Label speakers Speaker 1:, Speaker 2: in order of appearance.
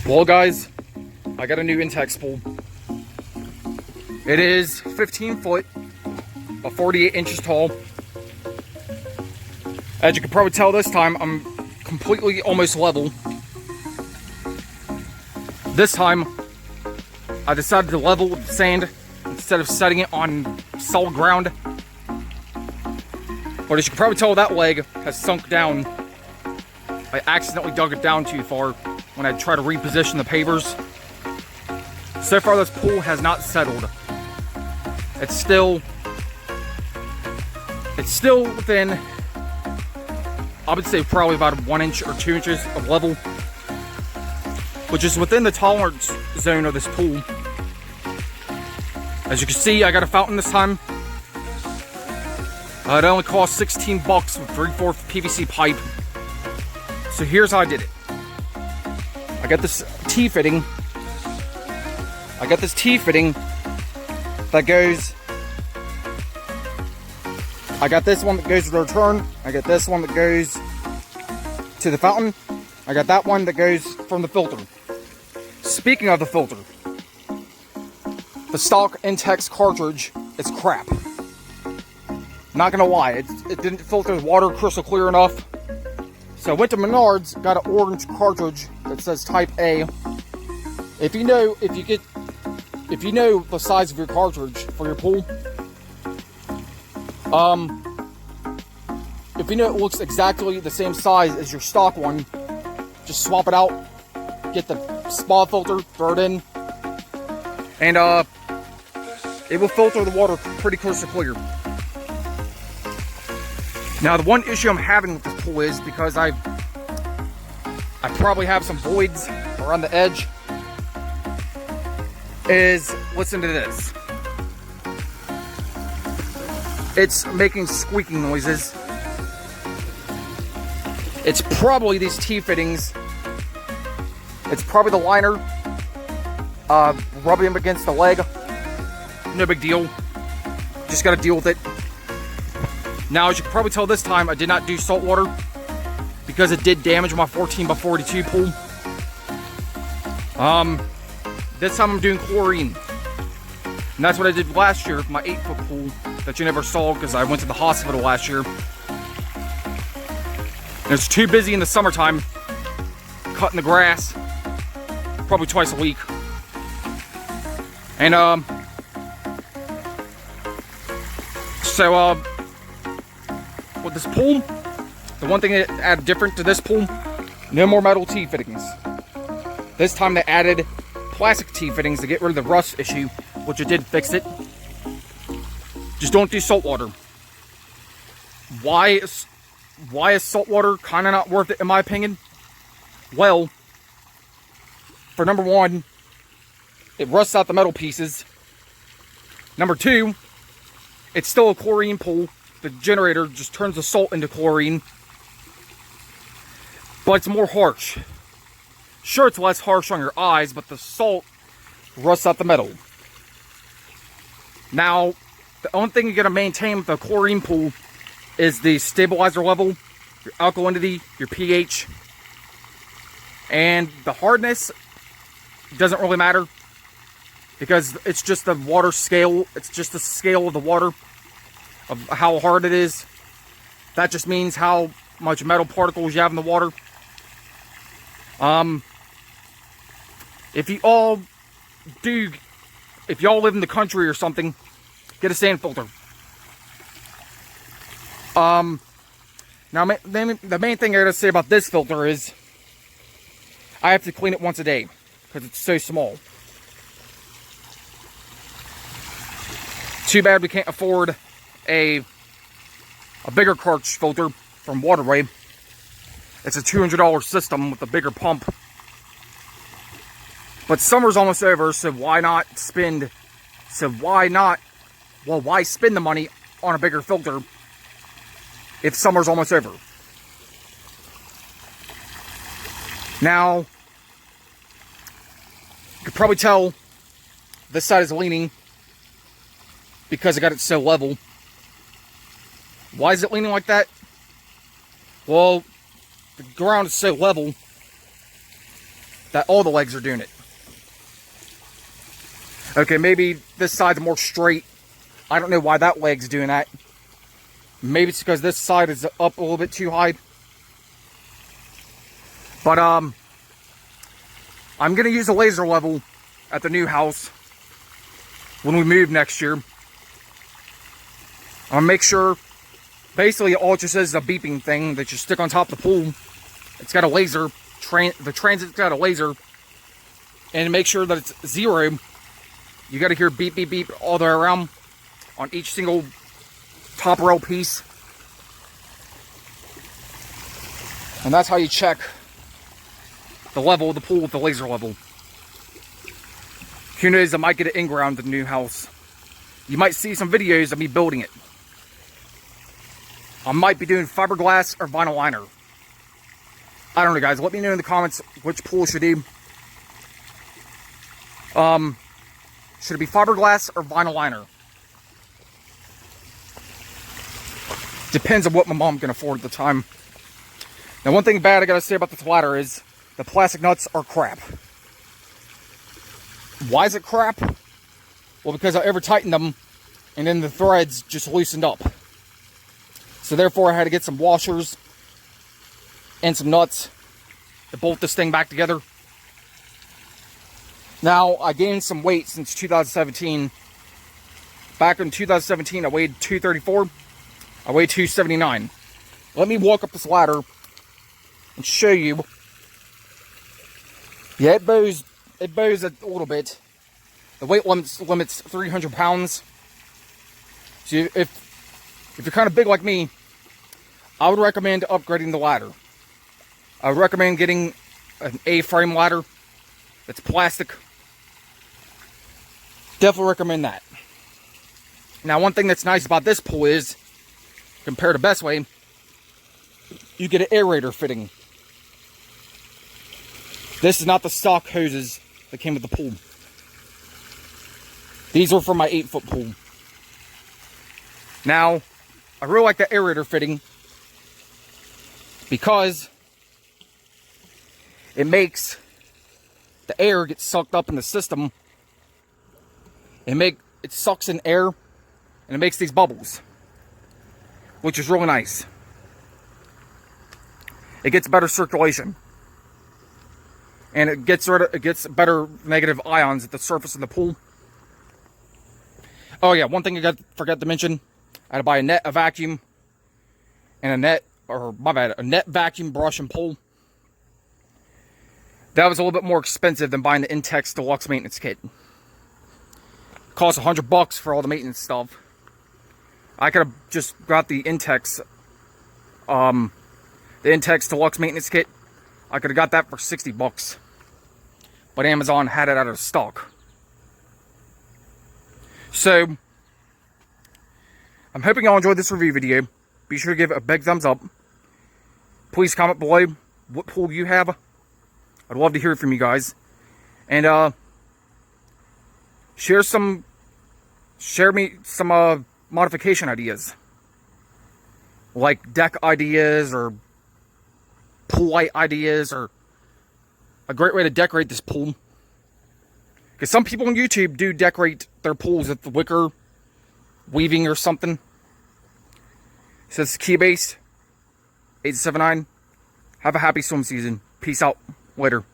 Speaker 1: Well guys, I got a new Intex pool. It is 15 foot, 48 inches tall. As you can probably tell this time, I'm completely almost level. This time, I decided to level with the sand instead of setting it on solid ground. But as you can probably tell, that leg has sunk down. I accidentally dug it down too far when I tried to reposition the pavers. So far, this pool has not settled. It's still within, I would say, probably about 1 inch or 2 inches of level, which is within the tolerance zone of this pool. As you can see, I got a fountain this time. It only cost 16 bucks with 3/4 PVC pipe. So here's how I did it. I got this T-fitting. That goes. I got this one that goes to the return. I got this one that goes to the fountain. I got that one that goes from the filter. Speaking of the filter, the stock Intex cartridge is crap. Not gonna lie, it didn't filter the water crystal clear enough. So I went to Menards, got an orange cartridge that says Type A. If you know the size of your cartridge for your pool, if you know it looks exactly the same size as your stock one, just swap it out, get the spa filter, throw it in, and it will filter the water pretty crystal clear. Now, the one issue I'm having with this pool is because I probably have some voids around the edge. Is, listen to this. It's making squeaking noises. It's probably these T-fittings. It's probably the liner rubbing them against the leg. No big deal. Just gotta deal with it. Now, as you can probably tell this time, I did not do salt water because it did damage my 14x42 pool. This time I'm doing chlorine. And that's what I did last year with my 8-foot pool that you never saw because I went to the hospital last year. And it's too busy in the summertime cutting the grass, probably twice a week. And with this pool, the one thing that added different to this pool, no more metal T-fittings. This time they added plastic T-fittings to get rid of the rust issue, which it did fix it. Just don't do salt water. Why is salt water kind of not worth it in my opinion? Well, for number one, it rusts out the metal pieces. Number two, it's still a chlorine pool. The generator just turns the salt into chlorine, but it's more harsh. Sure, it's less harsh on your eyes, but the salt rusts out the metal. Now, the only thing you're going to maintain with the chlorine pool is the stabilizer level, your alkalinity, your pH, and the hardness doesn't really matter because it's just the water scale. It's just the scale of the water, of how hard it is. That just means how much metal particles you have in the water. If y'all live in the country or something, get a sand filter. Now the main thing I gotta say about this filter is I have to clean it once a day because it's so small. Too bad we can't afford a bigger cartridge filter from Waterway. It's a $200 system with a bigger pump. But summer's almost over, so why spend the money on a bigger filter if summer's almost over? Now, you can probably tell this side is leaning because I got it so level. Why is it leaning like that? Well, the ground is so level that all the legs are doing it. Okay, maybe this side's more straight. I don't know why that leg's doing that. Maybe it's because this side is up a little bit too high. But, I'm going to use a laser level at the new house when we move next year. I'm going to make sure, basically all it just is a beeping thing that you stick on top of the pool. It's got a laser, the transit's got a laser. And to make sure that it's 0, you got to hear beep, beep, beep all the way around on each single top rail piece. And that's how you check the level of the pool with the laser level. Who knows, I might get it in-ground at the new house. You might see some videos of me building it. I might be doing fiberglass or vinyl liner. I don't know, guys. Let me know in the comments which pool should do. Should it be fiberglass or vinyl liner? Depends on what my mom can afford at the time. Now, one thing bad I gotta say about this ladder is the plastic nuts are crap. Why is it crap? Well, because I over tightened them and then the threads just loosened up. So therefore I had to get some washers and some nuts to bolt this thing back together. Now, I gained some weight since 2017. Back in 2017, I weighed 234. I weighed 279. Let me walk up this ladder and show you. Yeah, it bows a little bit. The weight limit's 300 pounds. So if you're kind of big like me, I would recommend upgrading the ladder. I would recommend getting an A-frame ladder that's plastic. Definitely recommend that. Now, one thing that's nice about this pool is, compared to Best Way, you get an aerator fitting. This is not the stock hoses that came with the pool. These are for my 8-foot pool. Now, I really like the aerator fitting because it makes the air get sucked up in the system. It sucks in air and it makes these bubbles, which is really nice. It gets better circulation. And it gets better negative ions at the surface of the pool. Oh yeah, one thing I forgot to mention. I had to buy a vacuum, and a net vacuum brush and pole. That was a little bit more expensive than buying the Intex deluxe maintenance kit. It cost $100 for all the maintenance stuff. I could have just got the Intex deluxe maintenance kit. I could have got that for $60. But Amazon had it out of stock. So, I'm hoping y'all enjoyed this review video. Be sure to give it a big thumbs up. Please comment below what pool you have. I'd love to hear from you guys. And share me some modification ideas. Like deck ideas or pool light ideas or a great way to decorate this pool. Because some people on YouTube do decorate their pools with the wicker weaving or something. So this is Keybase 879. Have a happy swim season. Peace out. Later.